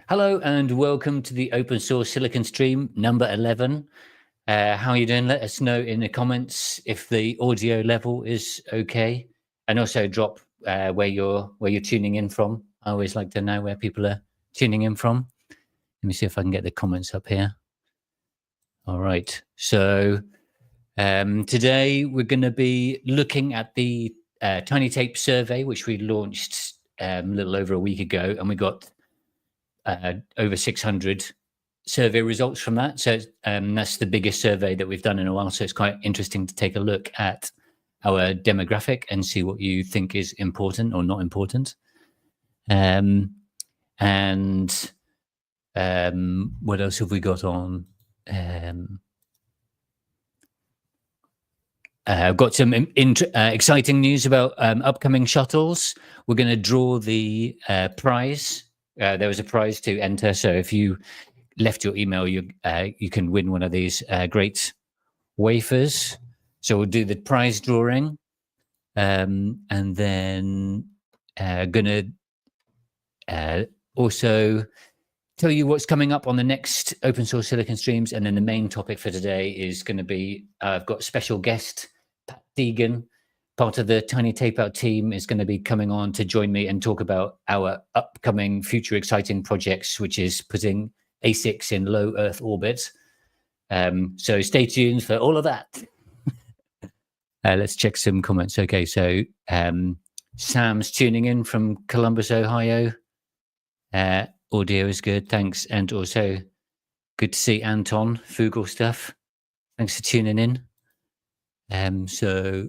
Hello and welcome to the Open Source Silicon Stream number 11. How are you doing? Let us know in the comments if the audio level is okay, and also drop where you're tuning in from. I always like to know where people are tuning in from. Let me see if I can get the comments up here. All right. So today we're going to be looking at the Tiny Tape survey, which we launched a little over a week ago, and we got over 600 survey results from that. So that's the biggest survey that we've done in a while. So it's quite interesting to take a look at our demographic and see what you think is important or not important. And what else have we got on? I've got some exciting news about upcoming shuttles. We're going to draw the prize. There was a prize to enter, so if you left your email, you can win one of these great wafers. So we'll do the prize drawing, and then gonna also tell you what's coming up on the next Open Source Silicon Streams. And then the main topic for today is going to be I've got special guest Pat Deegan, part of the Tiny Tapeout team, is going to be coming on to join me and talk about our upcoming future exciting projects, which is putting ASICs in low Earth orbit. So stay tuned for all of that. Let's check some comments. Okay, so Sam's tuning in from Columbus, Ohio. Audio is good, thanks. And also good to see Anton, Fugel stuff. Thanks for tuning in. So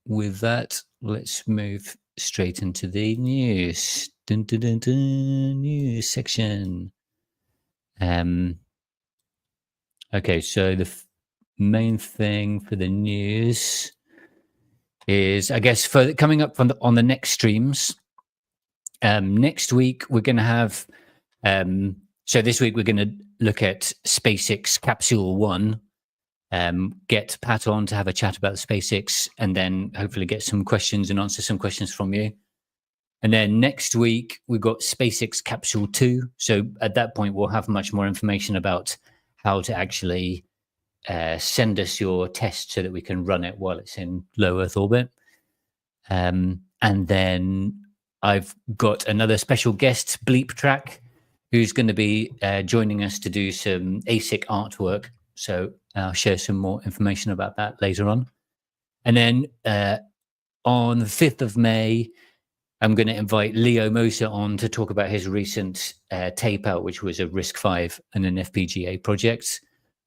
with that, let's move straight into the news. Dun, dun, dun, dun, news section. Okay, so the main thing for the news is, I guess, for coming up on the next streams. Next week we're going to have. So this week we're going to look at SpaceX Capsule 1. Get Pat on to have a chat about SpaceX, and then hopefully get some questions and answer some questions from you. And then next week we've got SpaceX Capsule 2. So at that point we'll have much more information about how to actually send us your test so that we can run it while it's in low Earth orbit. And then I've got another special guest, Bleep Track, who's going to be joining us to do some ASIC artwork. So I'll share some more information about that later on. And then on the 5th of May, I'm going to invite Leo Moser on to talk about his recent Tapeout, which was a RISC-V and an FPGA project.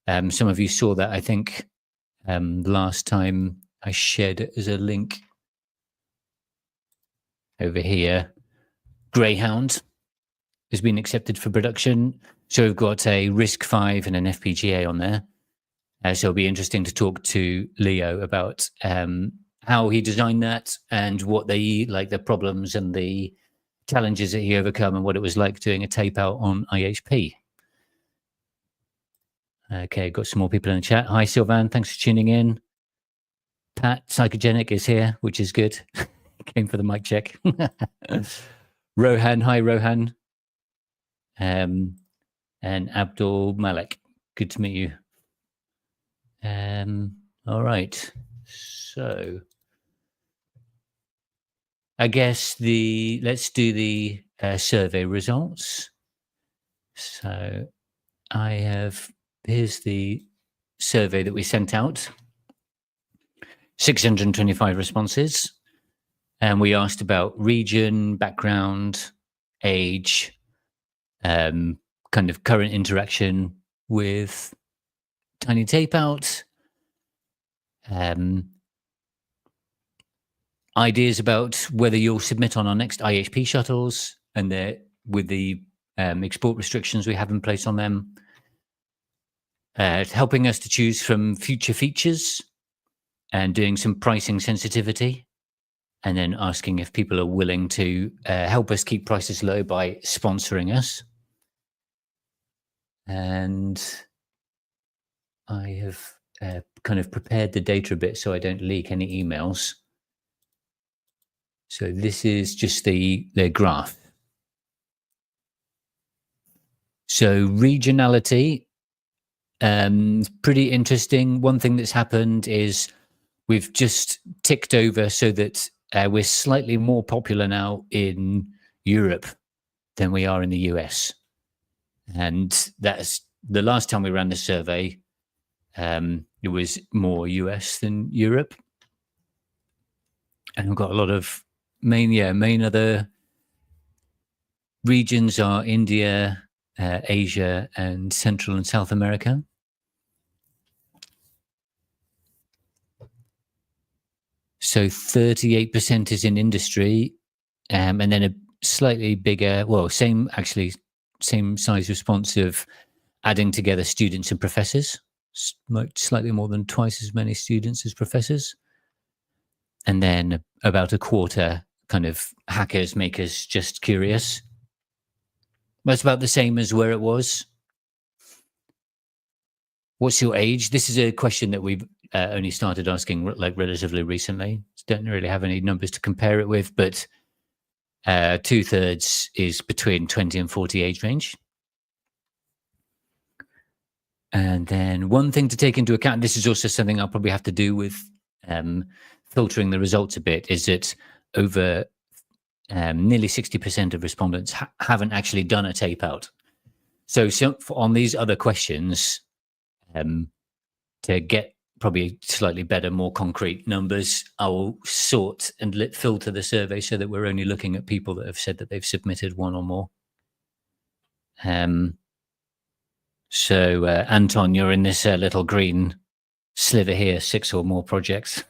Some of you saw that, I think, last time I shared it as a link over here. Greyhound has been accepted for production. So we've got a RISC-V and an FPGA on there. So it'll be interesting to talk to Leo about how he designed that and what they like, the problems and the challenges that he overcome, and what it was like doing a tape out on IHP. Okay, got some more people in the chat. Hi, Sylvan. Thanks for tuning in. Pat Psychogenic is here, which is good. Came for the mic check. Rohan. Hi, Rohan. And Abdul Malik. Good to meet you. All right. So I guess let's do the survey results. So here's the survey that we sent out. 625 responses. And we asked about region, background, age, kind of current interaction with Tiny Tapeout, ideas about whether you'll submit on our next IHP shuttles, and with the export restrictions we have in place on them, helping us to choose from future features, and doing some pricing sensitivity, and then asking if people are willing to help us keep prices low by sponsoring us. And I have kind of prepared the data a bit so I don't leak any emails. So this is just the graph. So regionality, pretty interesting. One thing that's happened is we've just ticked over so that we're slightly more popular now in Europe than we are in the US. And that's the last time we ran the survey. It was more US than Europe. And we've got a lot of main other regions are India, Asia, and Central and South America. So 38% is in industry, and then a slightly bigger, well, same size response of adding together students and professors, slightly more than twice as many students as professors. And then about a quarter kind of hackers, makers, just curious. That's about the same as where it was. What's your age? This is a question that we've only started asking like relatively recently. Don't really have any numbers to compare it with, but 2/3 is between 20 and 40 age range. And then one thing to take into account, this is also something I'll probably have to do with filtering the results a bit, is that over nearly 60% of respondents haven't actually done a tape out. So on these other questions, to get probably slightly better, more concrete numbers, I will sort and filter the survey so that we're only looking at people that have said that they've submitted one or more. So Anton, you're in this little green sliver here, 6 or more projects.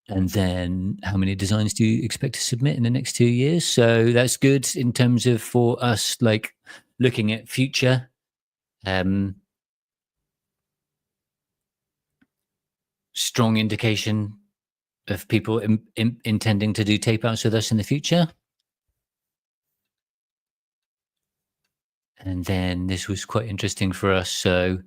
And then how many designs do you expect to submit in the next 2 years? So that's good in terms of for us, like looking at future. Strong indication of people intending to do tape outs with us in the future. And then this was quite interesting for us. So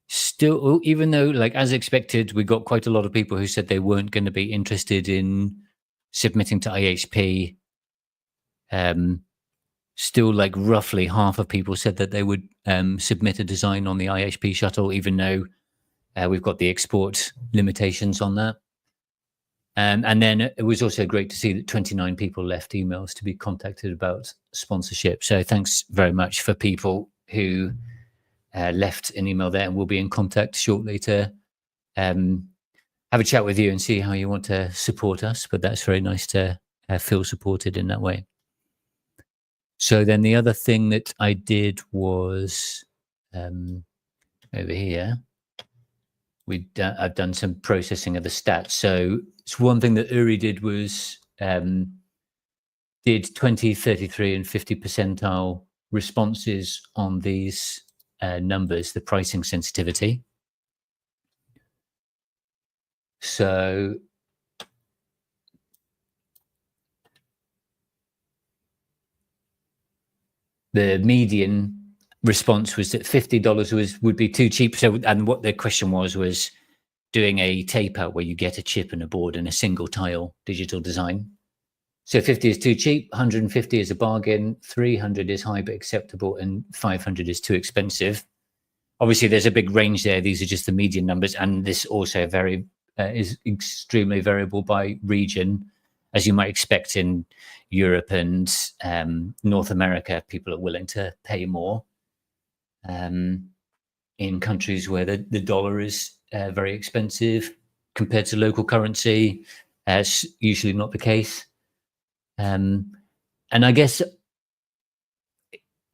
still, even though like as expected, we got quite a lot of people who said they weren't going to be interested in submitting to IHP. Still like roughly half of people said that they would submit a design on the IHP shuttle, even though we've got the export limitations on that. And then it was also great to see that 29 people left emails to be contacted about sponsorship. So thanks very much for people who left an email there, and we'll be in contact shortly to have a chat with you and see how you want to support us. But that's very nice to feel supported in that way. So then the other thing that I did was over here. I've done some processing of the stats. So it's one thing that Uri did was did 20, 33, and 50 percentile responses on these numbers, the pricing sensitivity. So the median response was that $50 would be too cheap. So, and what the question was doing a tape out where you get a chip and a board and a single tile digital design. So 50 is too cheap, 150 is a bargain, 300 is high but acceptable, and 500 is too expensive. Obviously, there's a big range there. These are just the median numbers, and this also is extremely variable by region, as you might expect in Europe and North America. People are willing to pay more. In countries where the dollar is very expensive compared to local currency, it's usually not the case. And I guess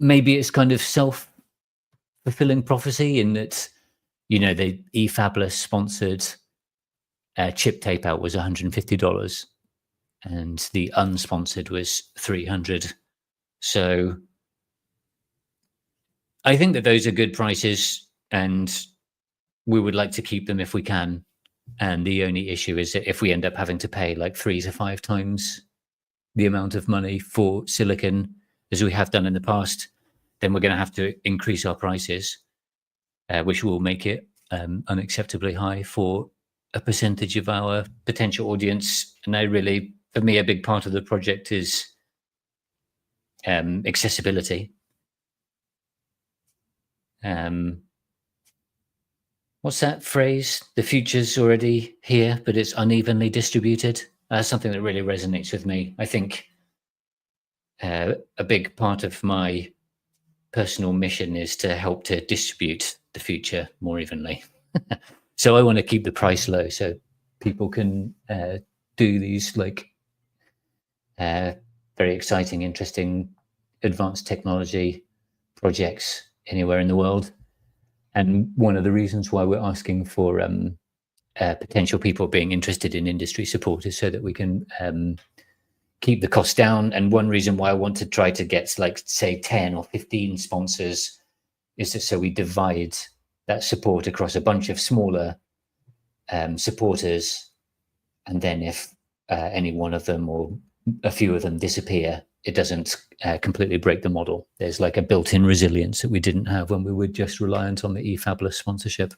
maybe it's kind of self-fulfilling prophecy in that, you know, the eFabless sponsored chip tape out was $150 and the unsponsored was $300. So I think that those are good prices and we would like to keep them if we can. And the only issue is that if we end up having to pay like 3 to 5 times the amount of money for silicon as we have done in the past, then we're going to have to increase our prices, which will make it unacceptably high for a percentage of our potential audience. And I really, for me, a big part of the project is accessibility. What's that phrase? The future's already here, but it's unevenly distributed. That's something that really resonates with me. I think a big part of my personal mission is to help to distribute the future more evenly. So I want to keep the price low so people can do these like very exciting, interesting, advanced technology projects anywhere in the world. And one of the reasons why we're asking for potential people being interested in industry support is so that we can keep the cost down. And one reason why I want to try to get, like, say, 10 or 15 sponsors is that so we divide that support across a bunch of smaller supporters. And then if any one of them or a few of them disappear, it doesn't completely break the model. There's like a built-in resilience that we didn't have when we were just reliant on the eFabulous sponsorship.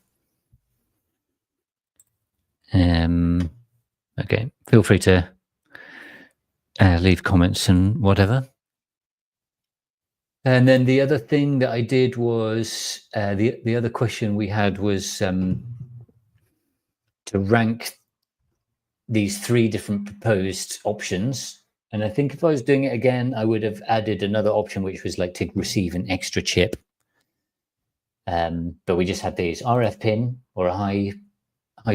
Okay, feel free to leave comments and whatever. And then the other thing that I did was the other question we had was to rank these 3 different proposed options. And I think if I was doing it again, I would have added another option, which was like to receive an extra chip. But we just had these RF pin or a high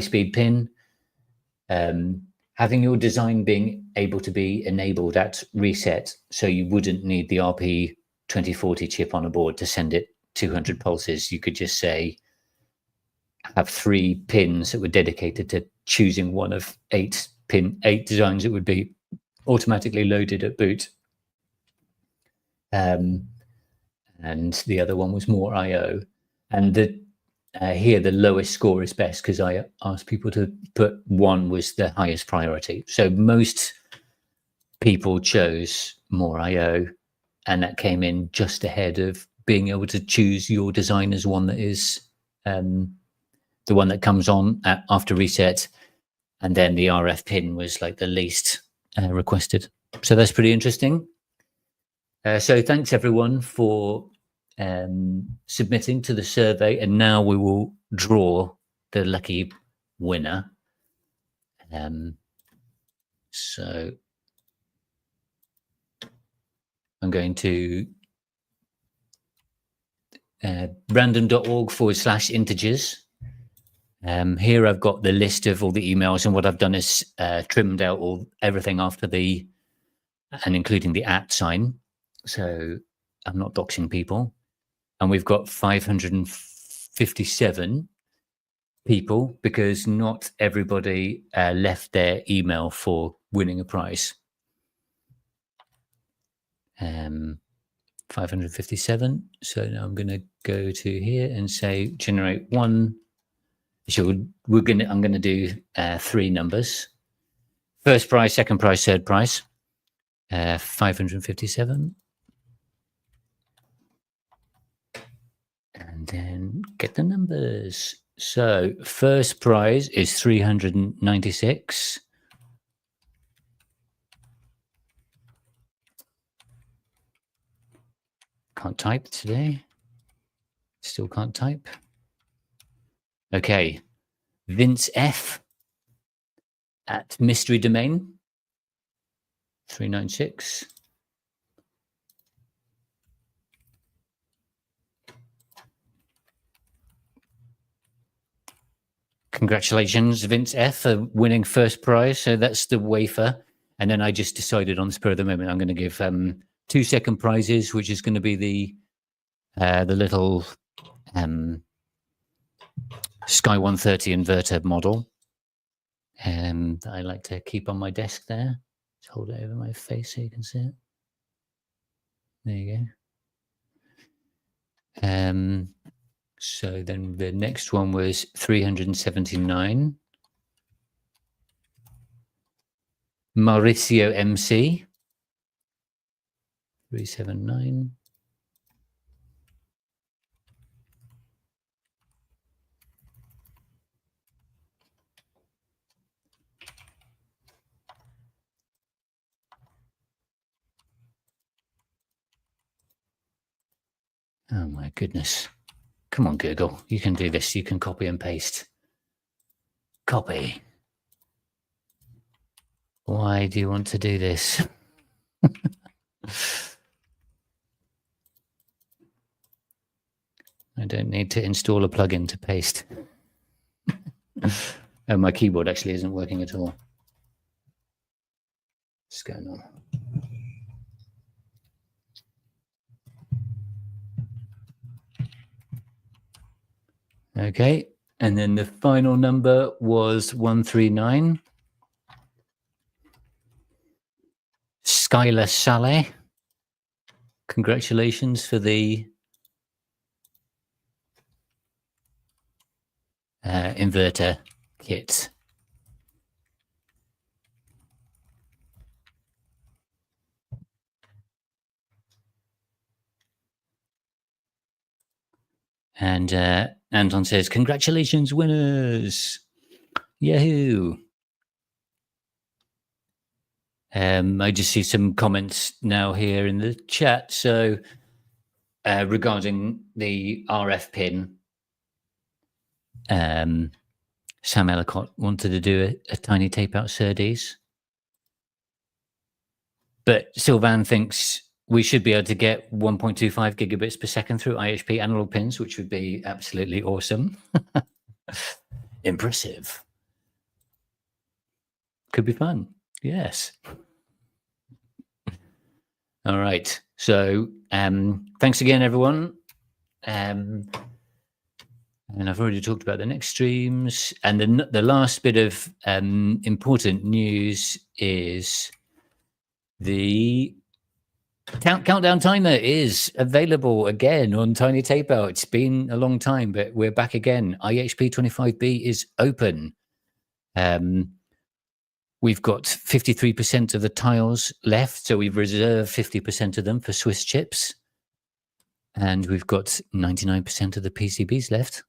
speed pin. Having your design being able to be enabled at reset, so you wouldn't need the RP 2040 chip on a board to send it 200 pulses. You could just say have 3 pins that were dedicated to choosing one of 8 designs that would be automatically loaded at boot. And the other one was more IO. And here the lowest score is best because I asked people to put 1 was the highest priority. So most people chose more IO, and that came in just ahead of being able to choose your design as one that is the one that comes on after reset. And then the RF pin was like the least requested. So that's pretty interesting. So thanks everyone for submitting to the survey, and now we will draw the lucky winner. So I'm going to random.org/integers. Here I've got the list of all the emails, and what I've done is trimmed out everything after and including the @ sign. So I'm not doxing people. And we've got 557 people because not everybody left their email for winning a prize. 557. So now I'm going to go to here and say generate 1. So I'm going to do 3 numbers: first prize, second prize, third prize. 557. And then get the numbers. So first prize is 396. Can't type today. Still can't type. Okay. Vince F at Mystery Domain. 396. Congratulations, Vince F, for winning first prize. So that's the wafer. And then I just decided on the spur of the moment, I'm going to give 2 second prizes, which is going to be the little Sky 130 inverter model. That I like to keep on my desk there. Just hold it over my face so you can see it. There you go. So then the next one was 379. Mauricio MC. 379. Oh my goodness. Come on, Google. You can do this. You can copy and paste. Copy. Why do you want to do this? I don't need to install a plugin to paste. Oh, my keyboard actually isn't working at all. What's going on? Okay, and then the final number was 139. Skylar Saleh. Congratulations for the inverter kit. And Anton says, congratulations, winners. Yahoo. I just see some comments now here in the chat. So regarding the RF pin, Sam Ellicott wanted to do a tiny tape out SerDes. But Sylvan thinks we should be able to get 1.25 gigabits per second through IHP analog pins, which would be absolutely awesome. Impressive. Could be fun. Yes. All right. So thanks again, everyone. And I've already talked about the next streams. And the last bit of important news is the countdown timer is available again on Tiny Tapeout. It's been a long time, but we're back again. IHP 25B is open. We've got 53% of the tiles left, so we've reserved 50% of them for Swiss chips. And we've got 99% of the PCBs left.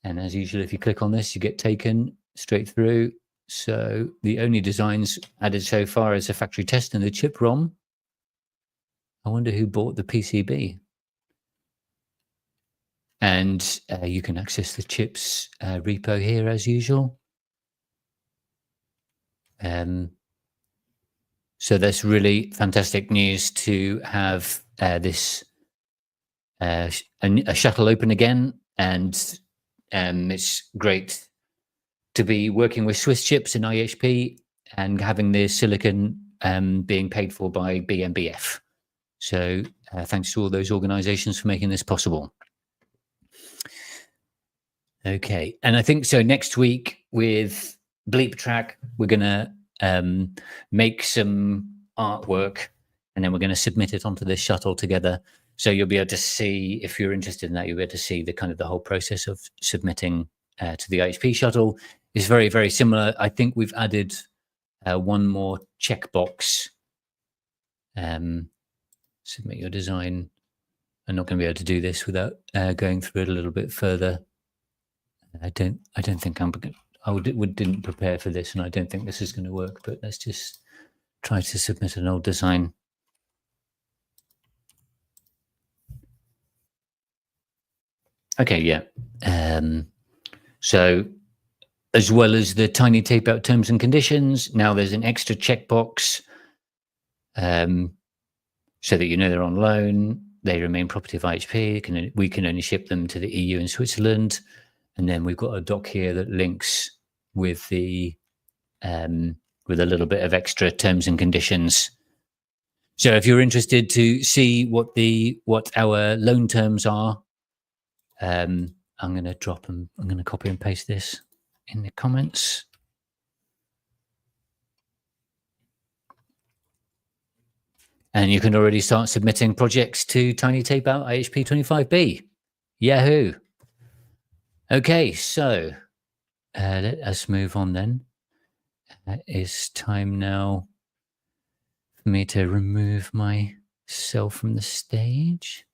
And as usual, if you click on this, you get taken straight through. So the only designs added so far is a factory test and the chip ROM. I wonder who bought the PCB. And you can access the chips repo here as usual. So that's really fantastic news to have this a shuttle open again, and it's great to be working with Swiss chips and IHP and having the silicon being paid for by BMBF. So thanks to all those organizations for making this possible. Okay, and I think so next week with Bleep Track, we're going to make some artwork and then we're going to submit it onto this shuttle together. So you'll be able to see, if you're interested in that, you'll be able to see the kind of the whole process of submitting to the IHP shuttle. Is very, very similar. I think we've added one more checkbox. Submit your design. I'm not going to be able to do this without going through it a little bit further. I don't think didn't prepare for this, and I don't think this is going to work. But let's just try to submit an old design. Okay, yeah. So as well as the Tiny Tapeout terms and conditions, now there's an extra checkbox so that you know they're on loan. They remain property of IHP. We can only ship them to the EU and Switzerland. And then we've got a doc here that links with the with a little bit of extra terms and conditions. So if you're interested to see what our loan terms are, I'm going to drop them. I'm going to copy and paste this in the comments. And you can already start submitting projects to Tiny Tapeout IHP 25B. Yahoo! Okay, so let us move on then. It's time now for me to remove myself from the stage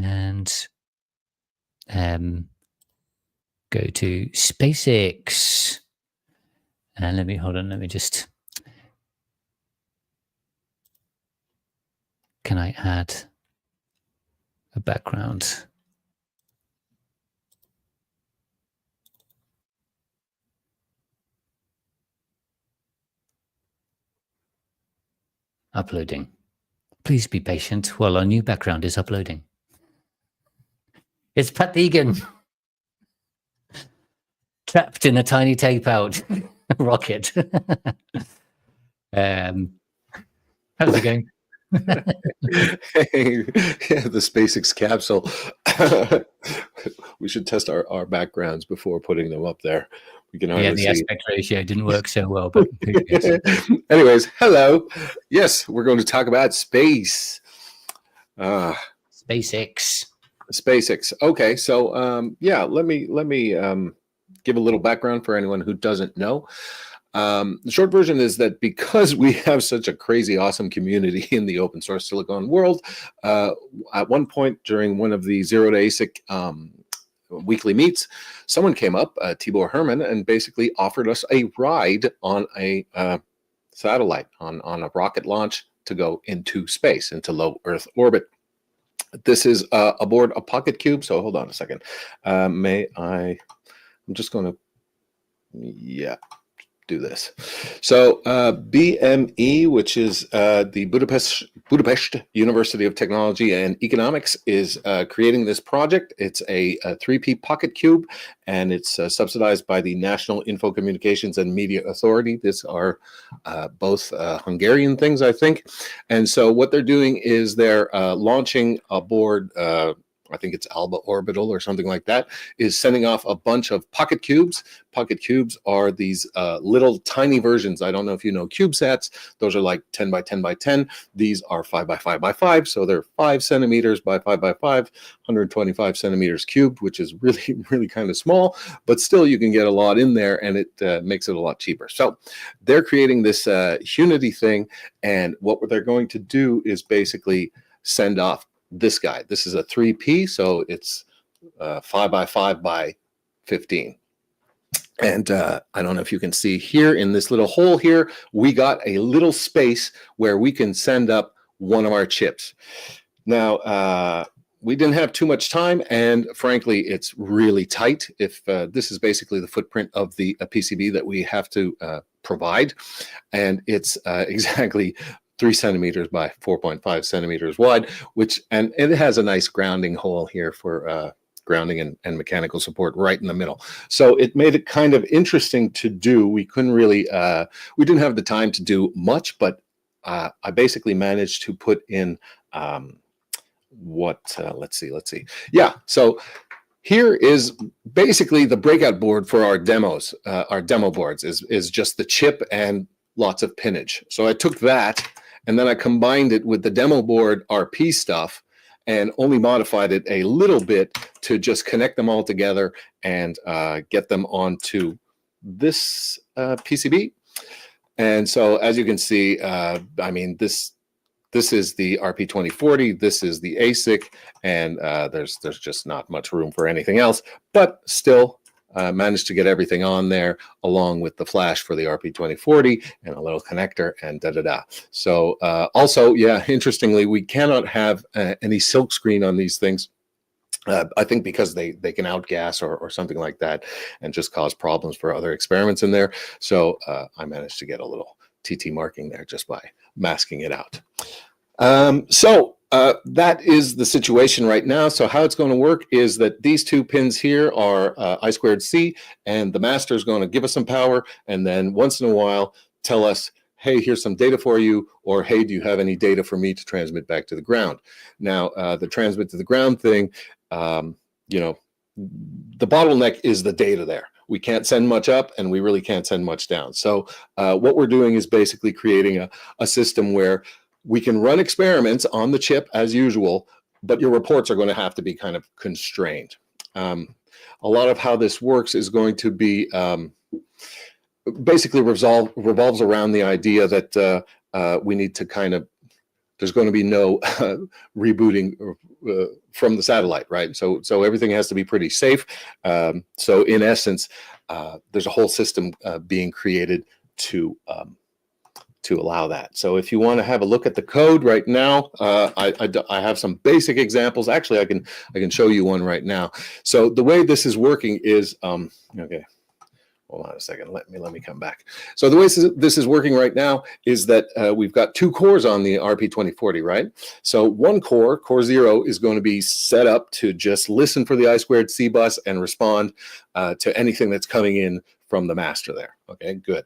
and go to SpaceX. And let me just, can I add a background. Uploading. Please be patient while our new background is uploading. It's Pat Egan, trapped in a tiny tape-out rocket. How's it going? Hey, yeah, the SpaceX capsule. We should test our backgrounds before putting them up there. We can hardly the see. aspect ratio didn't work so well, but anyways, hello. Yes, we're going to talk about space. SpaceX. Okay, so yeah, let me give a little background for anyone who doesn't know. The short version is that because we have such a crazy, awesome community in the open source Silicon world, at one point during one of the Zero to ASIC weekly meets, someone came up, Tibor Herman, and basically offered us a ride on a satellite, on a rocket launch to go into space, into low Earth orbit. This is aboard a Pocket Cube. So hold on a second. I'm just going to, do this. So BME, which is the Budapest University of Technology and Economics, is creating this project. It's a 3P Pocket Cube, and it's subsidized by the National Info Communications and Media Authority. These are both Hungarian things, I think. And so what they're doing is they're launching aboard I think it's Alba Orbital or something like that, is sending off a bunch of Pocket Cubes. Pocket Cubes are these little tiny versions. I don't know if you know CubeSats. Those are like 10 by 10 by 10. These are 5 by 5 by 5. So they're 5 centimeters by 5 by 5, 125 centimeters cubed, which is really, really kind of small. But still, you can get a lot in there, and it makes it a lot cheaper. So they're creating this Unity thing. And what they're going to do is basically send off this guy. This is a 3P, so it's 5 by 5 by 15. And I don't know if you can see here in this little hole here, we got a little space where we can send up one of our chips. Now, we didn't have too much time, and frankly, it's really tight. If this is basically the footprint of the PCB that we have to provide, and it's exactly 3 centimeters by 4.5 centimeters wide, and it has a nice grounding hole here for grounding and mechanical support right in the middle. So it made it kind of interesting to do. We couldn't really, we didn't have the time to do much, but I basically managed to put in let's see. Yeah, so here is basically the breakout board for our demos. Our demo boards is just the chip and lots of pinnage. So I took that, and then I combined it with the demo board RP stuff and only modified it a little bit to just connect them all together and get them onto this PCB. And so as you can see, I mean, this is the RP2040, this is the ASIC, and there's just not much room for anything else, but still managed to get everything on there along with the flash for the RP2040 and a little connector and da-da-da. So also, yeah, interestingly, we cannot have any silk screen on these things. I think because they can outgas or something like that and just cause problems for other experiments in there. So I managed to get a little TT marking there just by masking it out. That is the situation right now. So how it's going to work is that these two pins here are I2C, and the master is going to give us some power, and then once in a while tell us, hey, here's some data for you, or hey, do you have any data for me to transmit back to the ground? Now, the transmit to the ground thing, you know, the bottleneck is the data there. We can't send much up, and we really can't send much down. So what we're doing is basically creating a system where we can run experiments on the chip as usual, but your reports are going to have to be kind of constrained. A lot of how this works is going to be basically revolves around the idea that we need to kind of, there's going to be no rebooting from the satellite, right? So everything has to be pretty safe. So in essence, there's a whole system being created to to allow that. So if you want to have a look at the code right now, I have some basic examples. Actually, I can show you one right now. So the way this is working is, okay, hold on a second. Let me come back. So the way this is working right now is that we've got 2 cores on the RP2040, right? So one core 0, is going to be set up to just listen for the I2C bus and respond to anything that's coming in from the master there. Okay, good.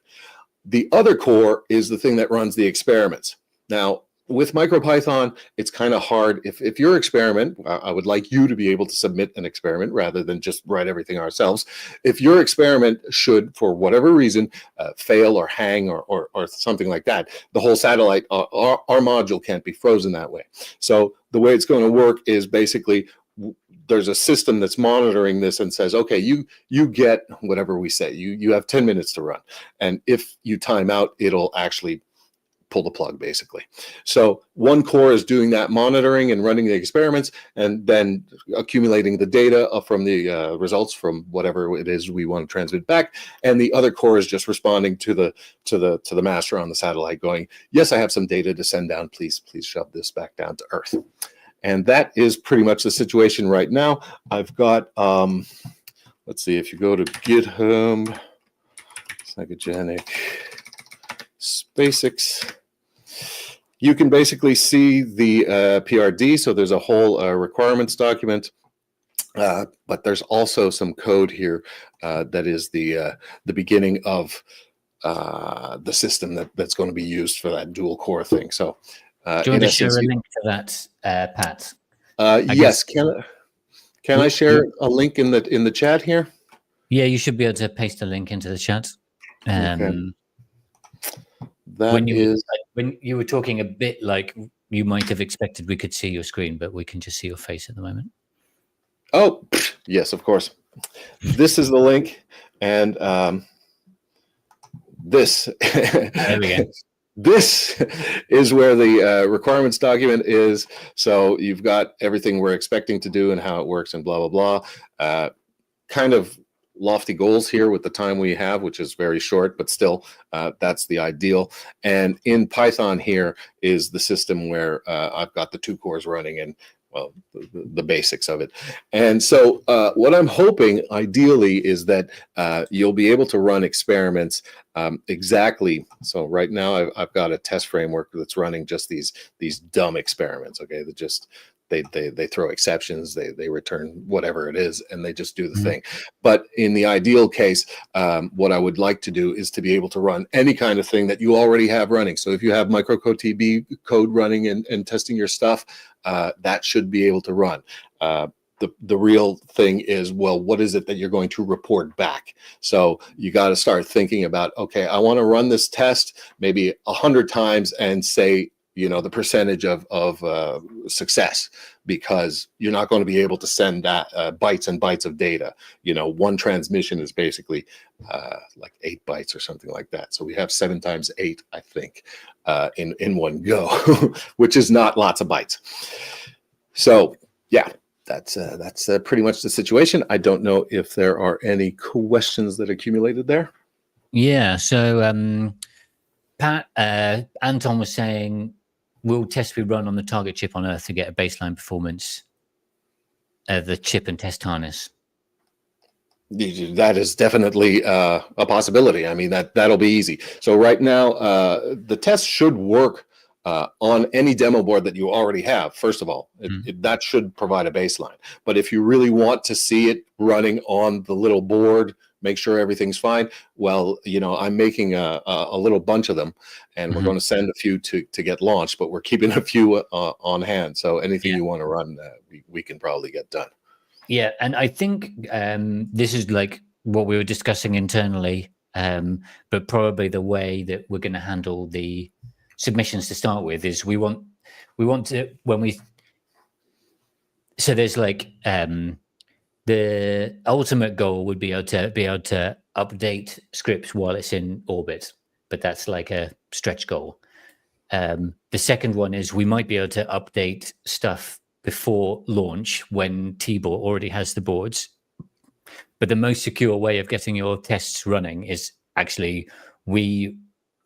The other core is the thing that runs the experiments. Now, with MicroPython, it's kind of hard. If your experiment, I would like you to be able to submit an experiment rather than just write everything ourselves. If your experiment should, for whatever reason, fail or hang or something like that, the whole satellite, our module can't be frozen that way. So the way it's going to work is basically there's a system that's monitoring this and says, okay, you get whatever we say. You have 10 minutes to run. And if you time out, it'll actually pull the plug, basically. So one core is doing that monitoring and running the experiments and then accumulating the data from the results from whatever it is we want to transmit back. And the other core is just responding to the master on the satellite going, yes, I have some data to send down. Please shove this back down to Earth. And that is pretty much the situation right now. I've got, let's see, if you go to GitHub, Psychogenic SpaceX, you can basically see the PRD. So there's a whole requirements document, but there's also some code here that is the beginning of the system that's going to be used for that dual core thing. So do you want to share a link to that, Pat? Yes. Can I share a link in the chat here? Yeah, you should be able to paste a link into the chat. Okay. When you were talking a bit like you might have expected we could see your screen, but we can just see your face at the moment. Oh, yes, of course. This is the link, and this. There we go. This is where the requirements document is. So you've got everything we're expecting to do and how it works and blah, blah, blah. Kind of lofty goals here with the time we have, which is very short, but still that's the ideal. And in Python here is the system where I've got the 2 cores running and, well, the basics of it. And so what I'm hoping ideally is that you'll be able to run experiments exactly. So right now I've got a test framework that's running just these dumb experiments. Okay, that just they throw exceptions, they return whatever it is, and they just do the thing. But in the ideal case, what I would like to do is to be able to run any kind of thing that you already have running. So if you have microcode code running and testing your stuff, that should be able to run. The real thing is, well, what is it that you're going to report back? So you got to start thinking about, okay, I want to run this test maybe 100 times and say, you know, the percentage of success, because you're not going to be able to send that bytes and bytes of data. You know, one transmission is basically like 8 bytes or something like that. So we have 7 times 8, I think, in one go, which is not lots of bytes. So yeah, that's pretty much the situation. I don't know if there are any questions that accumulated there. Yeah. So Pat, Anton was saying, will test be run on the target chip on Earth to get a baseline performance of the chip and test harness? That is definitely a possibility. I mean, that'll be easy. So right now, the test should work on any demo board that you already have. First of all, that should provide a baseline. But if you really want to see it running on the little board, make sure everything's fine, well, you know, I'm making a little bunch of them, and we're going to send a few to get launched, but we're keeping a few on hand. So anything you want to run, we can probably get done. Yeah, and I think this is like what we were discussing internally, but probably the way that we're going to handle the submissions to start with is we want to, when we, so there's like the ultimate goal would be able to update scripts while it's in orbit, but that's like a stretch goal. The second one is we might be able to update stuff before launch when T-Board already has the boards. But the most secure way of getting your tests running is actually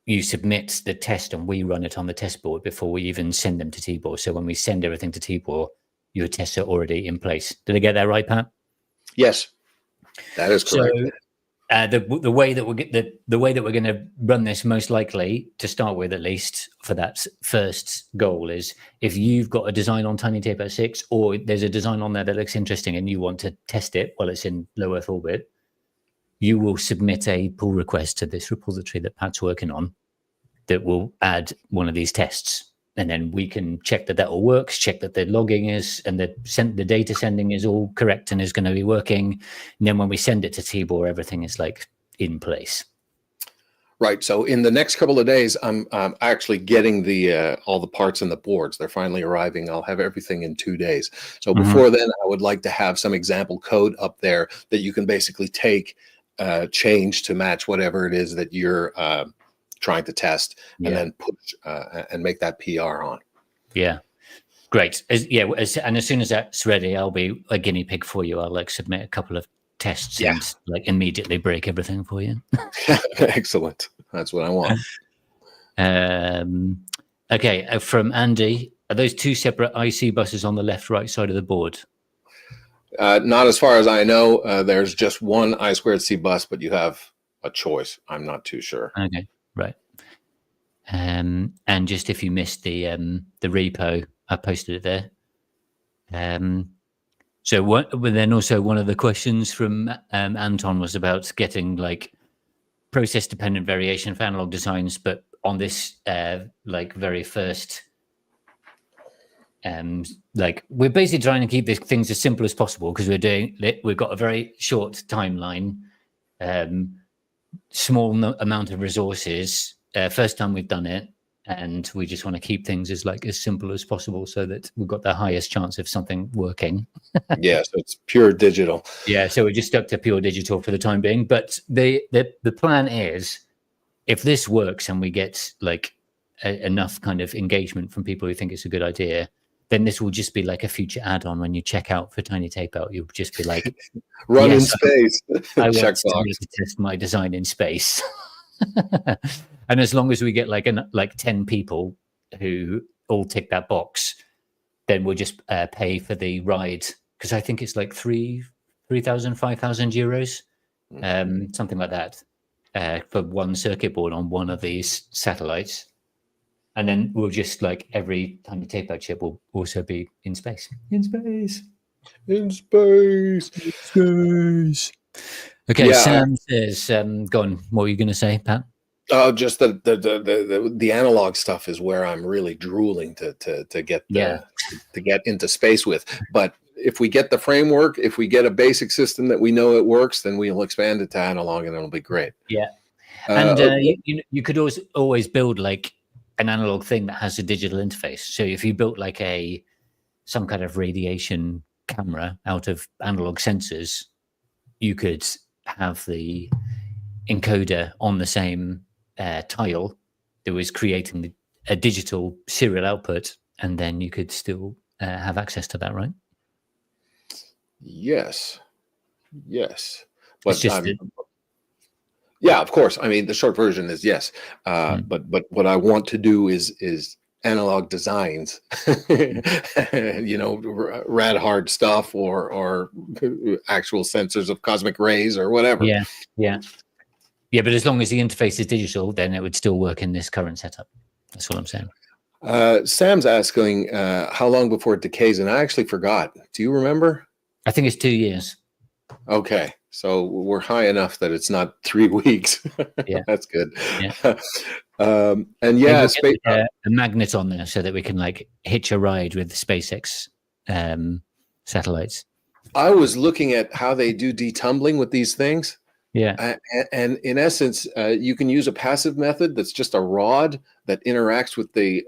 you submit the test and we run it on the test board before we even send them to Tibor. So when we send everything to Tibor, your tests are already in place. Did I get that right, Pat? Yes, that is correct. So the way that we're going to run this, most likely to start with, at least for that first goal, is if you've got a design on Tiny Tapeout 6, or there's a design on there that looks interesting and you want to test it while it's in low Earth orbit, you will submit a pull request to this repository that Pat's working on that will add one of these tests. And then we can check that all works, check that the logging is and the data sending is all correct and is going to be working. And then when we send it to Tibor, everything is like in place. Right. So in the next couple of days, I'm actually getting the all the parts and the boards. They're finally arriving. I'll have everything in 2 days. So before then, I would like to have some example code up there that you can basically take, change to match whatever it is that you're trying to test, and then push and make that PR on. Yeah, great. And as soon as that's ready, I'll be a guinea pig for you. I'll like submit a couple of tests and like immediately break everything for you. Excellent. That's what I want. Okay, from Andy, are those two separate IC buses on the left-right side of the board? Not as far as I know. There's just one I2C bus, but you have a choice. I'm not too sure. Okay. Right. And just if you missed the repo, I posted it there. But then also one of the questions from Anton was about getting like process dependent variation for analog designs, but on this like very first like we're basically trying to keep these things as simple as possible because we've got a very short timeline, small amount of resources, first time we've done it, and we just want to keep things as simple as possible so that we've got the highest chance of something working. Yeah, so it's pure digital. Yeah, so we're just stuck to pure digital for the time being, but the plan is if this works and we get like enough kind of engagement from people who think it's a good idea, then this will just be like a future add-on. When you check out for Tiny Tapeout, you'll just be like, run in space. I want to test my design in space. And as long as we get like 10 people who all tick that box, then we'll just pay for the ride, because I think it's like 3,000, 5,000 euros, something like that, for one circuit board on one of these satellites. And then we'll just like every Tiny Tapeout chip will also be in space. In space. In space. In space. Okay, yeah. Sam says, go on. What were you going to say, Pat? Just the analog stuff is where I'm really drooling to get to get into space with. But if we get the framework, if we get a basic system that we know it works, then we'll expand it to analog, and it'll be great. Yeah, and you could always build like an analog thing that has a digital interface. So if you built like some kind of radiation camera out of analog sensors, you could have the encoder on the same tile that was creating a digital serial output, and then you could still have access to that, right? Yes. But yeah, of course. I mean, the short version is yes. But what I want to do is analog designs, rad hard stuff or actual sensors of cosmic rays or whatever. Yeah, but as long as the interface is digital, then it would still work in this current setup. That's what I'm saying. Sam's asking how long before it decays, and I actually forgot. Do you remember? I think it's 2 years. Okay, so we're high enough that it's not 3 weeks. Yeah, that's good. Yeah. And yeah, a magnet on there so that we can like hitch a ride with the SpaceX satellites. I was looking at how they do detumbling with these things. Yeah, and in essence, you can use a passive method that's just a rod that interacts with the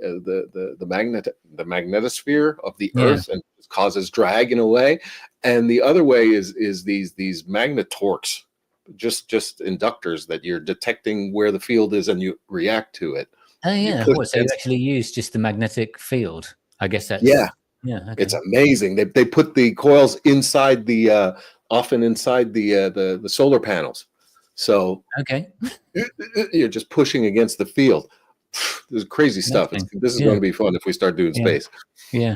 magnetosphere of the Earth and causes drag in a way. And the other way is these magnet torques, just inductors that you're detecting where the field is and you react to it. Oh yeah, so you actually use just the magnetic field? I guess that's yeah. Okay. It's amazing. They put the coils inside the often inside the solar panels, So Okay. you're just pushing against the field. There's crazy stuff. This is going to be fun if we start doing space. Yeah.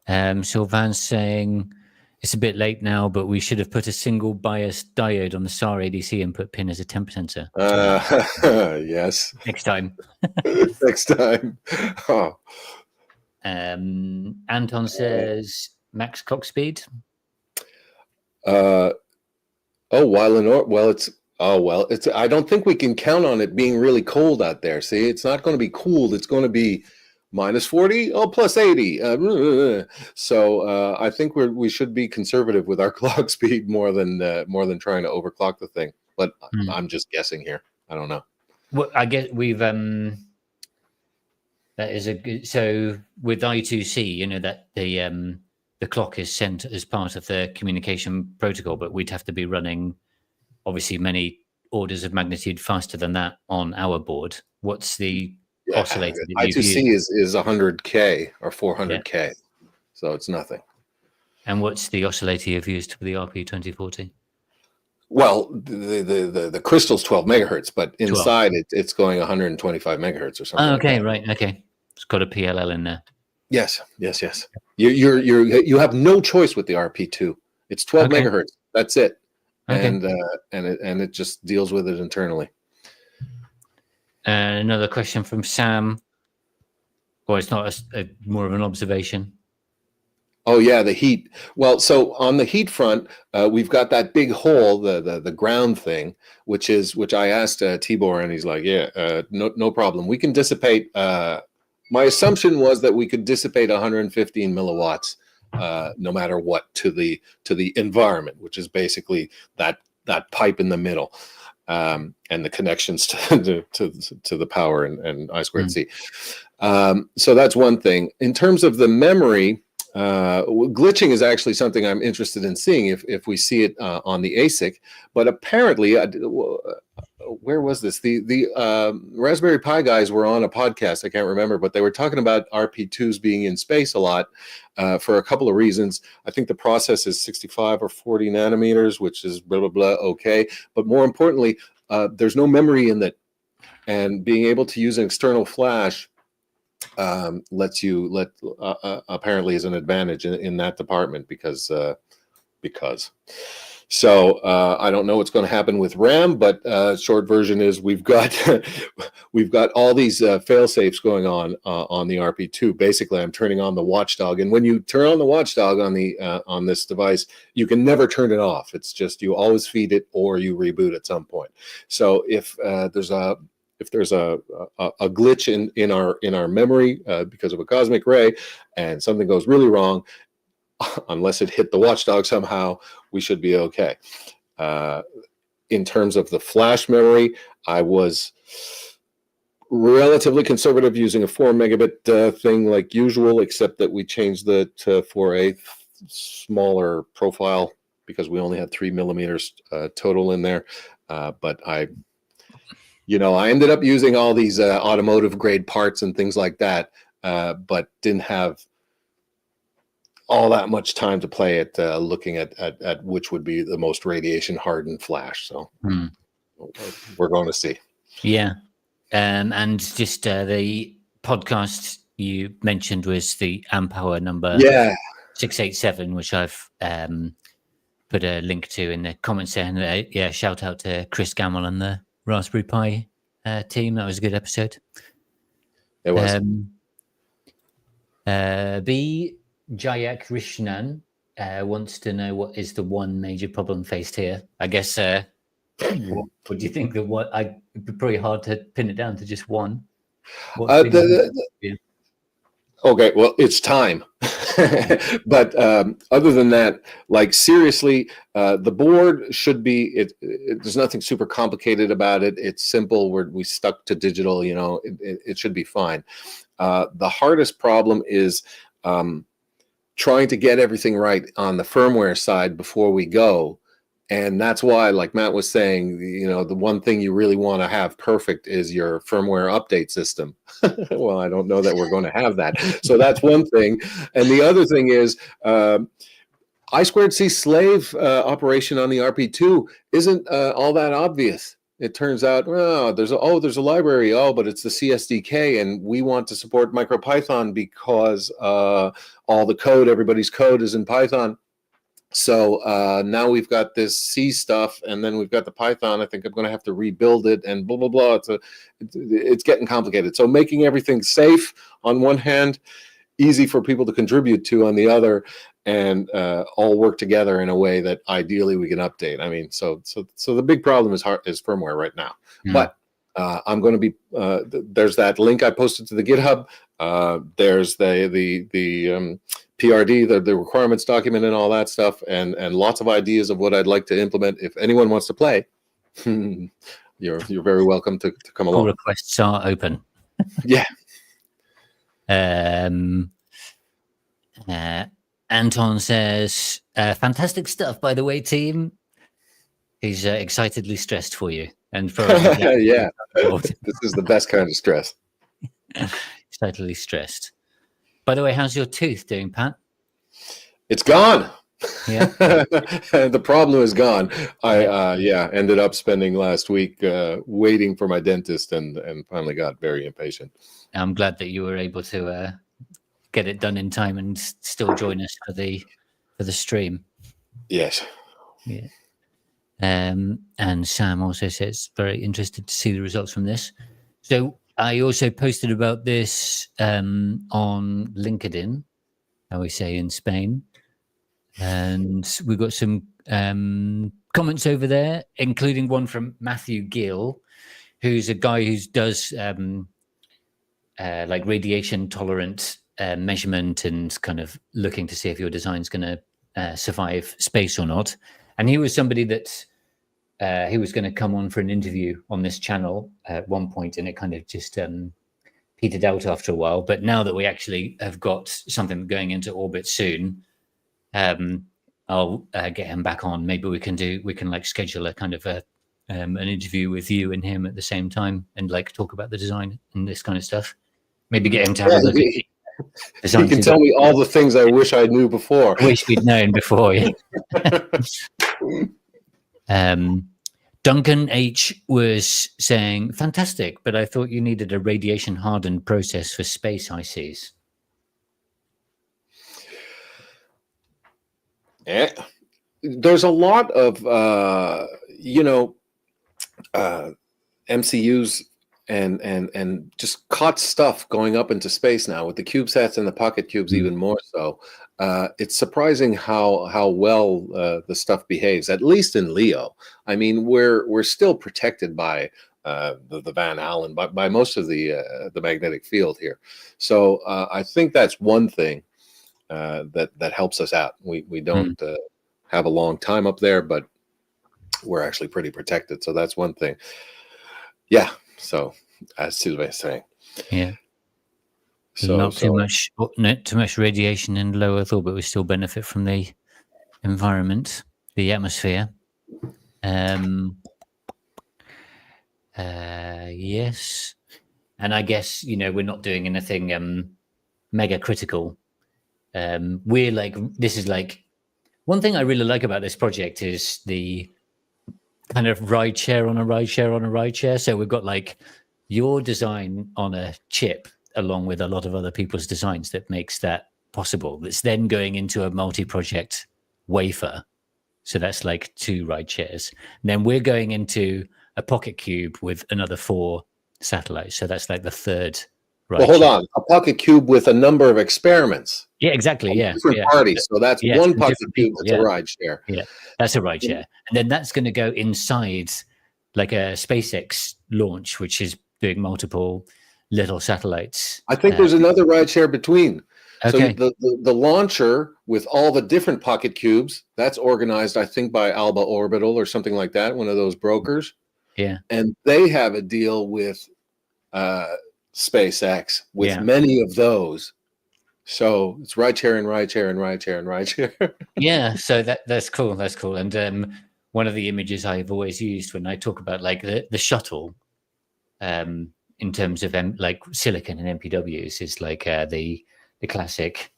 Sylvan's saying it's a bit late now, but we should have put a single bias diode on the SAR ADC input pin as a temp sensor. Yes. Next time. Next time. Oh. Anton says max clock speed. It's I don't think we can count on it being really cold out there. See, it's not going to be cooled. It's going to be minus 40, plus 80. So I think we should be conservative with our clock speed more than trying to overclock the thing. But I'm just guessing here. I don't know. Well, I guess we've that is a good. So with I2C, you know that the clock is sent as part of the communication protocol, but we'd have to be running obviously many orders of magnitude faster than that on our board. What's the oscillator that you've I2C used? is 100K or 400K, so it's nothing. And what's the oscillator you've used for the RP2040? Well, the crystal's 12 megahertz, but inside it's going 125 megahertz or something. Okay, like that. right. Okay, it's got a PLL in there. Yes. You have no choice with the RP2. It's 12 megahertz. That's it. Okay. And it just deals with it internally. Another question from Sam. Or it's not more of an observation. Oh yeah, the heat. Well, so on the heat front, we've got that big hole, the ground thing, which I asked Tibor, and he's like, no problem. We can dissipate. My assumption was that we could dissipate 115 milliwatts, no matter what, to the environment, which is basically that pipe in the middle, and the connections to the power and I squared C. So that's one thing. In terms of the memory. Glitching is actually something I'm interested in seeing if we see it on the ASIC, but apparently, where was this? The Raspberry Pi guys were on a podcast, I can't remember, but they were talking about RP2s being in space a lot for a couple of reasons. I think the process is 65 or 40 nanometers, which is blah, blah, blah, okay. But more importantly, there's no memory in that, and being able to use an external flash apparently is an advantage in that department because so I don't know what's going to happen with RAM, but short version is we've got all these fail safes going on the RP2. Basically, I'm turning on the watchdog, and when you turn on the watchdog on this device, you can never turn it off. It's just you always feed it or you reboot at some point. So if there's a glitch in our memory because of a cosmic ray and something goes really wrong, unless it hit the watchdog somehow, we should be okay. In terms of the flash memory, I was relatively conservative using a 4 megabit thing like usual, except that we changed for a smaller profile because we only had 3 millimeters total in there. But I ended up using all these automotive grade parts and things like that, but didn't have all that much time to play it, looking at which would be the most radiation hardened flash. So we're going to see. Yeah. And just the podcast you mentioned was the amp hour number 687, which I've put a link to in the comments there. And shout out to Chris Gamble and the Raspberry Pi team. That was a good episode. It was. B. Jayak Rishnan wants to know what is the one major problem faced here. I guess what do you think that it'd be pretty hard to pin it down to just one. Okay, well, it's time. But other than that, like seriously, the board should be. There's nothing super complicated about it. It's simple. We stuck to digital. It should be fine. The hardest problem is trying to get everything right on the firmware side before we go. And that's why, like Matt was saying, the one thing you really want to have perfect is your firmware update system. Well, I don't know that we're going to have that. So that's one thing. And the other thing is, I2C slave operation on the RP2 isn't all that obvious. It turns out, there's a library, but it's the CSDK, and we want to support MicroPython because all the code, everybody's code is in Python. So now we've got this C stuff, and then we've got the Python. I think I'm going to have to rebuild it, and blah, blah, blah. It's getting complicated. So making everything safe on one hand, easy for people to contribute to on the other, and all work together in a way that ideally we can update. I mean, so the big problem is firmware right now. But I'm going to be there's that link I posted to the GitHub. There's the PRD, the requirements document, and all that stuff, and lots of ideas of what I'd like to implement. If anyone wants to play, you're very welcome to come along. All requests are open. Yeah. Anton says, fantastic stuff, by the way, team. He's excitedly stressed for you. And for yeah, this is the best kind of stress. Excitedly stressed. By the way, how's your tooth doing, Pat? It's gone. Yeah. The problem is gone. I ended up spending last week waiting for my dentist, and finally got very impatient. I'm glad that you were able to get it done in time and still join us for the stream. Yes. Yeah. And Sam also says very interested to see the results from this. So I also posted about this on LinkedIn, how we say in Spain, and we got some comments over there, including one from Matthew Gill, who's a guy who does like radiation tolerant measurement and kind of looking to see if your design's going to survive space or not. And he was somebody that he was going to come on for an interview on this channel at one point, and it kind of just petered out after a while. But now that we actually have got something going into orbit soon, I'll get him back on. Maybe we can like schedule a kind of an interview with you and him at the same time, and like talk about the design and this kind of stuff. Maybe get him to have a look at he can tell me all the things I wish I knew before. I wish we'd known before. Yeah. Duncan H was saying, fantastic, but I thought you needed a radiation hardened process for space ICs. Yeah. There's a lot of MCUs and just caught stuff going up into space now with the CubeSats and the pocket cubes, even more so. It's surprising how well the stuff behaves, at least in LEO. I mean, we're still protected by the Van Allen, by most of the magnetic field here. So I think that's one thing that helps us out. We don't have a long time up there, but we're actually pretty protected. So that's one thing. Yeah. So as Sylvain is saying. Yeah. So not too much radiation in low Earth orbit. We still benefit from the environment, the atmosphere. Yes, and I guess we're not doing anything mega critical. We're like, this is like one thing I really like about this project is the kind of ride share on a ride share on a ride share. So we've got like your design on a chip, along with a lot of other people's designs, that makes that possible. That's then going into a multi-project wafer. So that's like 2 ride shares. And then we're going into a pocket cube with another 4 satellites. So that's like the 3rd ride Well, hold share. on. A pocket cube with a number of experiments. Yeah, exactly. Yeah. Different parties. So that's one pocket cube that's a ride share. Yeah, that's a ride share. And then that's going to go inside like a SpaceX launch, which is doing multiple little satellites. I think there's another ride share between. Okay. So the launcher with all the different pocket cubes, that's organized, I think, by Alba Orbital or something like that, one of those brokers. Yeah. And they have a deal with SpaceX with many of those. So it's ride share and ride share and ride share and ride share. Yeah. So that's cool. That's cool. And one of the images I've always used when I talk about like the shuttle, in terms of like silicon and MPWs, is like the classic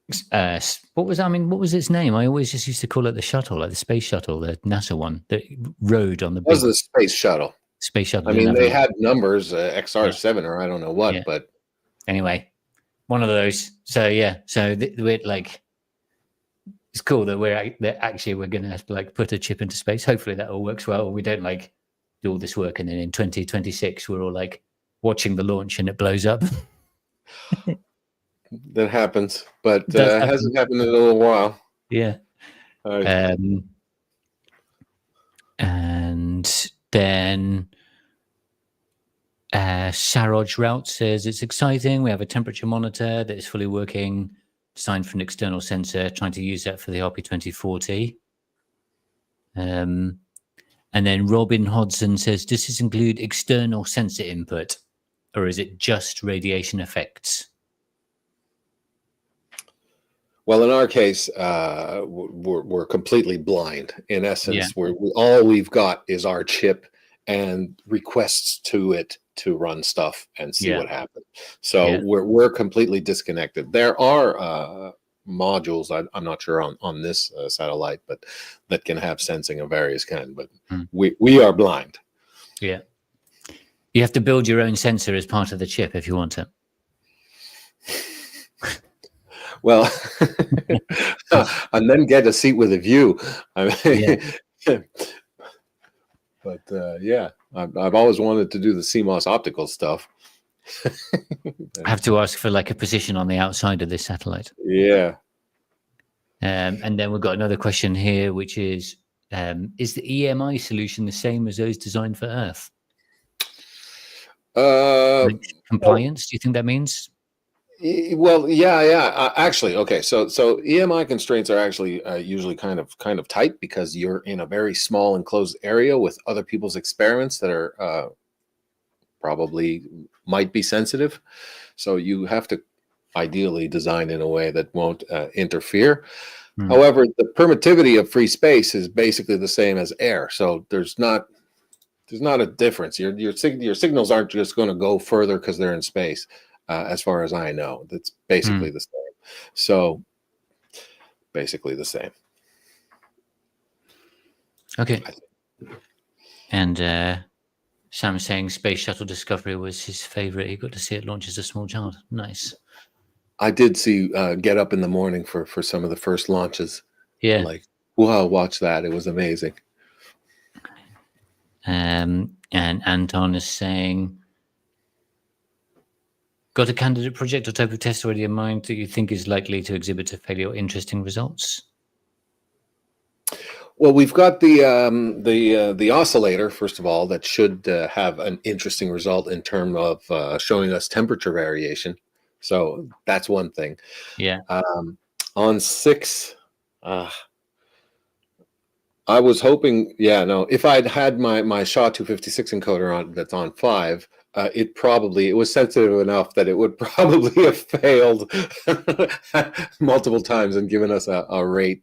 What was what was its name? I always just used to call it the shuttle, like the space shuttle, the NASA one that rode on the It was big the space shuttle. space shuttle. I Didn't mean, have they a had numbers, yeah, XR7 or I don't know what, yeah. but Anyway, one of those. So yeah, so we're like, it's cool that we're going to have to like put a chip into space. Hopefully that all works well. We don't like do all this work and then in 2026 we're all like watching the launch and it blows up. that happens. But It does happen. hasn't happened in a little while. Yeah. Uh, And then Saroj Route says it's exciting. We have a temperature monitor that is fully working, designed for an external sensor, trying to use that for the RP2040. And then Robin Hodson says, does this include external sensor input, or is it just radiation effects? Well, in our case, we're completely blind. In essence, Yeah. all we've got is our chip and requests to it to run stuff and see what happens. So we're completely disconnected. There are modules, I'm not sure on this satellite, but that can have sensing of various kind. But we are blind. Yeah. You have to build your own sensor as part of the chip if you want it. Well, and then get a seat with a view. I mean, but yeah, I've always wanted to do the CMOS optical stuff. I have to ask for like a position on the outside of this satellite. Yeah. And then we've got another question here, which is the EMI solution the same as those designed for Earth? Compliance, do you think that means? Well, yeah. Actually, okay. So EMI constraints are actually usually kind of tight because you're in a very small enclosed area with other people's experiments that are probably might be sensitive. So you have to ideally design in a way that won't interfere. However, the permittivity of free space is basically the same as air. So there's not a difference. Your signals aren't just going to go further because they're in space. As far as I know, that's basically the same. So basically the same. Okay. And Sam saying Space Shuttle Discovery was his favorite. He got to see it launch as a small child. Nice. I did see get up in the morning for some of the first launches. Yeah. Like, wow, watch that. It was amazing. And Anton is saying, got a candidate project or type of test already in mind that you think is likely to exhibit a fairly or interesting results? Well, we've got the oscillator, first of all, that should have an interesting result in terms of showing us temperature variation. So that's one thing. Yeah. On 6, I was hoping, if I'd had my SHA-256 encoder on that's on 5, it was sensitive enough that it would probably have failed multiple times and given us a rate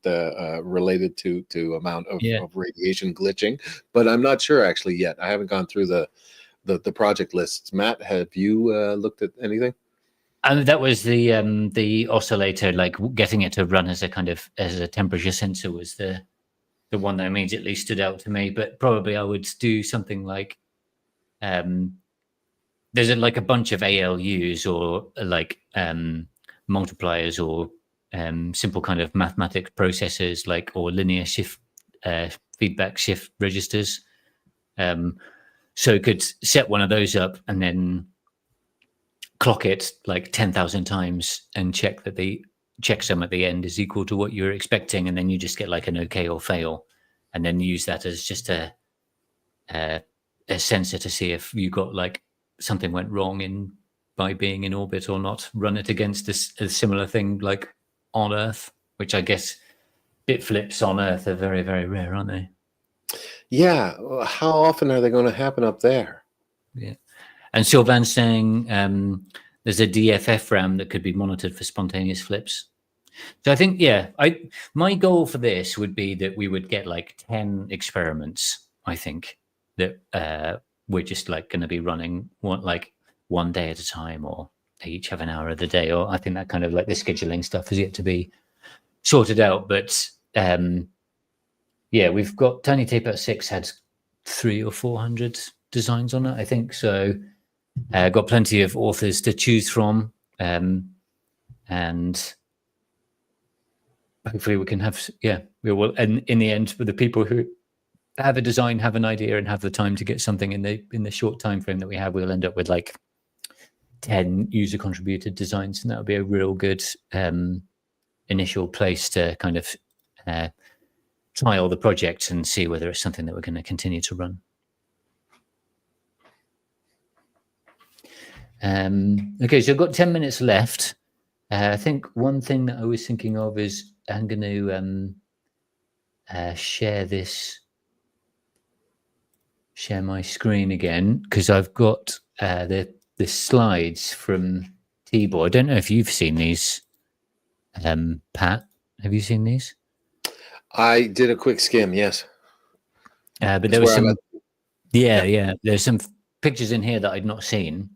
related to amount of radiation glitching. But I'm not sure actually yet. I haven't gone through the project lists. Matt, have you looked at anything? That was the oscillator, like getting it to run as a temperature sensor was the one that immediately stood out to me. But probably I would do something like there's like a bunch of ALUs or like multipliers or simple kind of mathematic processors, like or linear shift feedback shift registers. So it could set one of those up and then clock it like 10,000 times and check that the checksum at the end is equal to what you're expecting, and then you just get like an okay or fail, and then use that as just a sensor to see if you got like something went wrong by being in orbit or not. Run it against a similar thing like on Earth, which I guess bit flips on Earth are very, very rare, aren't they? Yeah. How often are they going to happen up there? Yeah. And Sylvan's saying there's a DFF RAM that could be monitored for spontaneous flips. So I think, my goal for this would be that we would get like 10 experiments, I think, that we're just like going to be running one day at a time or they each have an hour of the day, or I think that kind of like the scheduling stuff is yet to be sorted out. But yeah, we've got Tiny Tapeout 6 had 300 or 400 designs on it, I think. So got plenty of authors to choose from, and hopefully we can have, we will. And in the end, for the people who have a design, have an idea, and have the time to get something in the short time frame that we have, we'll end up with like 10 user contributed designs, and that would be a real good initial place to kind of trial the project and see whether it's something that we're going to continue to run. Okay, so I've got 10 minutes left. I think one thing that I was thinking of is I'm going to share my screen again, because I've got the slides from Tibor. I don't know if you've seen these, Pat. Have you seen these? I did a quick skim, yes. But there was some, yeah. There's some pictures in here that I'd not seen.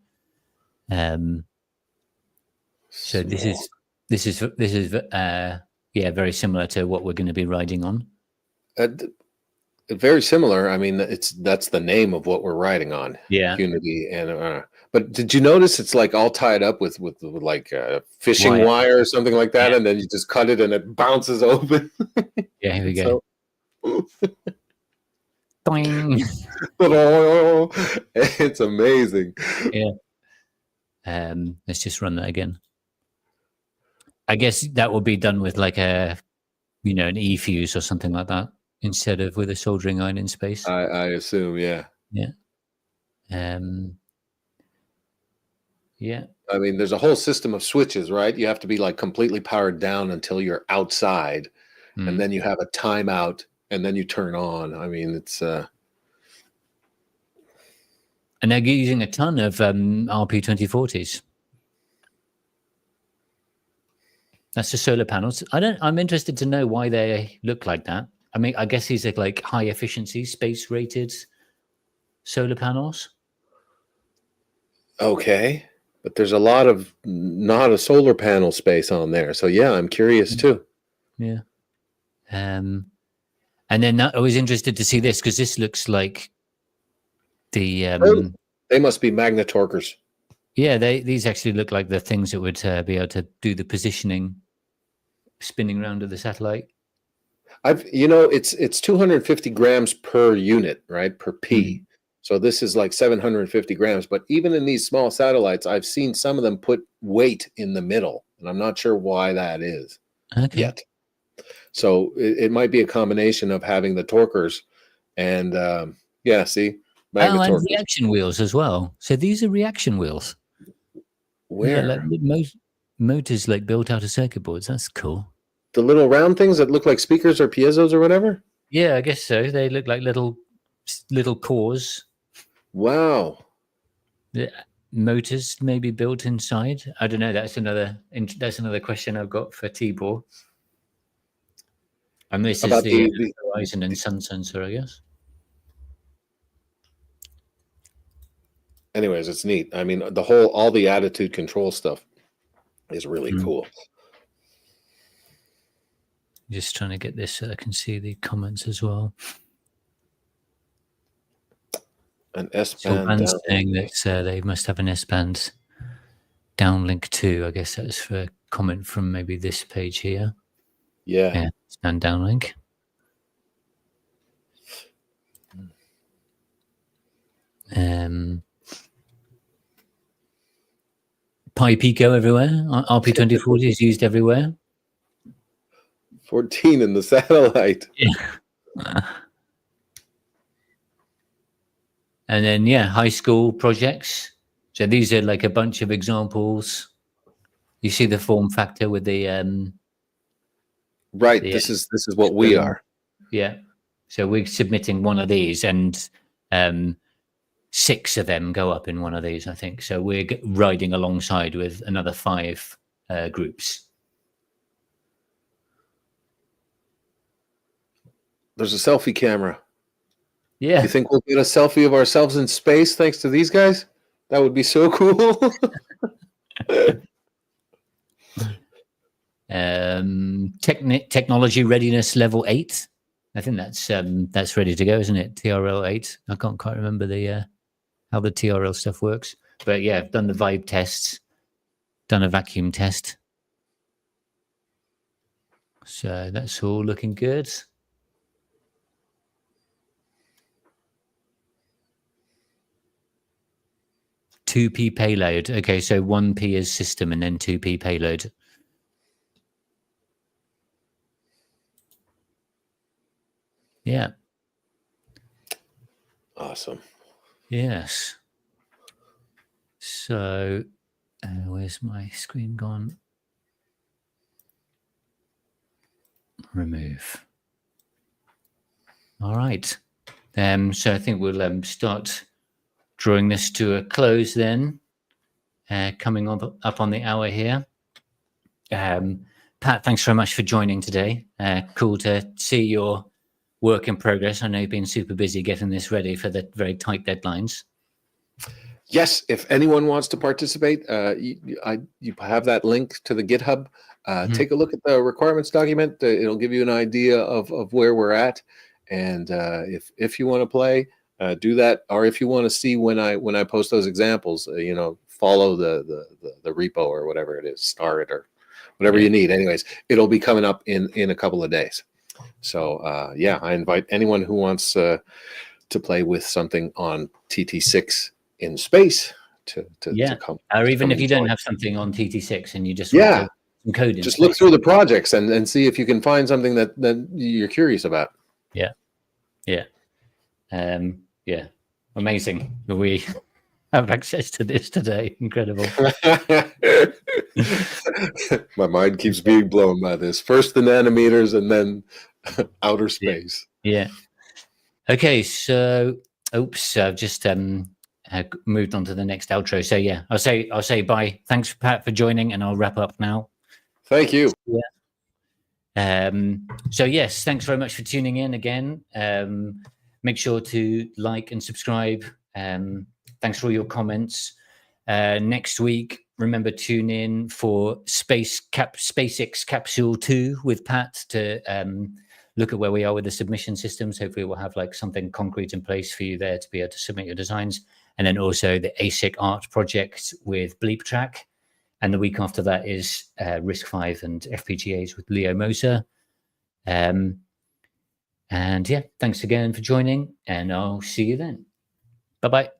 So this is very similar to what we're going to be riding on. Very similar. I mean, that's the name of what we're riding on. Yeah. Unity. And but did you notice it's like all tied up with like fishing wire or something like that, and then you just cut it and it bounces open. Yeah, here we go. Boing. It's amazing. Yeah. Let's just run that again. I guess that will be done with like an E-fuse or something like that, instead of with a soldering iron in space. I assume, yeah. Yeah. Yeah. I mean, there's a whole system of switches, right? You have to be like completely powered down until you're outside, and then you have a timeout, and then you turn on. I mean, it's and they're using a ton of RP2040s. That's the solar panels. I'm interested to know why they look like that. I mean, I guess these are like high efficiency, space rated solar panels. Okay, but there's a lot of not a solar panel space on there. So yeah, I'm curious too. Yeah. And then I was interested to see this, because this looks like the they must be magnetorquers. Yeah, these actually look like the things that would be able to do the positioning, spinning around of the satellite. It's 250 grams per unit, right? Per P. So this is like 750 grams. But even in these small satellites, I've seen some of them put weight in the middle, and I'm not sure why that is yet. So it might be a combination of having the torquers and see. And reaction wheels as well. So these are reaction wheels. Where? Yeah, like motors like built out of circuit boards. That's cool. The little round things that look like speakers or piezos or whatever? Yeah, I guess so. They look like little cores. Wow. The motors maybe built inside. I don't know. That's another question I've got for Tibor. And this is the horizon and sun sensor, I guess. Anyways, it's neat. I mean, all the attitude control stuff is really cool. Just trying to get this so I can see the comments as well. An S-band saying that they must have an S-band downlink too. I guess that's for a comment from maybe this page here. Yeah. S-band downlink. Pi Pico everywhere. RP2040 is used everywhere. 14 in the satellite. Yeah. And then, high school projects. So these are like a bunch of examples. You see the form factor with the right. This is what we are. Yeah. So we're submitting one of these, and 6 of them go up in one of these, I think. So we're riding alongside with another 5 groups. There's a selfie camera. Yeah. You think we'll get a selfie of ourselves in space thanks to these guys? That would be so cool. Technology readiness level 8. I think that's ready to go, isn't it? TRL 8. I can't quite remember the how the TRL stuff works, but yeah, I've done the vibe tests, done a vacuum test, so that's all looking good. P payload. Okay, so 1P is system and then 2P payload. Yeah. Awesome. Yes. So, where's my screen gone? Remove. All right. So I think we'll start drawing this to a close then. Coming up on the hour here. Pat, thanks very much for joining today. Cool to see your work in progress. I know you've been super busy getting this ready for the very tight deadlines. Yes, if anyone wants to participate, you have that link to the GitHub. Take a look at the requirements document. It'll give you an idea of where we're at. And if you want to play, do that. Or if you want to see when I post those examples, follow the repo or whatever it is, star it or whatever you need. Anyways, it'll be coming up in a couple of days. So I invite anyone who wants to play with something on TT6 in space to come. Or even if you don't have something on TT6 and you just want some code in just space. look through the projects and see if you can find something that you're curious about. Amazing. We have access to this today. Incredible. My mind keeps being blown by this. First the nanometers and then outer space. Yeah. Okay, so I've just moved on to the next outro. So yeah, I'll say bye. Thanks, Pat, for joining, and I'll wrap up now. Thank you. So yes, thanks very much for tuning in again. Make sure to like and subscribe. Thanks for all your comments. Next week, remember, tune in for SpaceX Capsule 2 with Pat to look at where we are with the submission systems. Hopefully we'll have like something concrete in place for you there to be able to submit your designs. And then also the ASIC art project with Bleep Track. And the week after that is RISC-V and FPGAs with Leo Moser. And yeah, thanks again for joining, and I'll see you then. Bye-bye.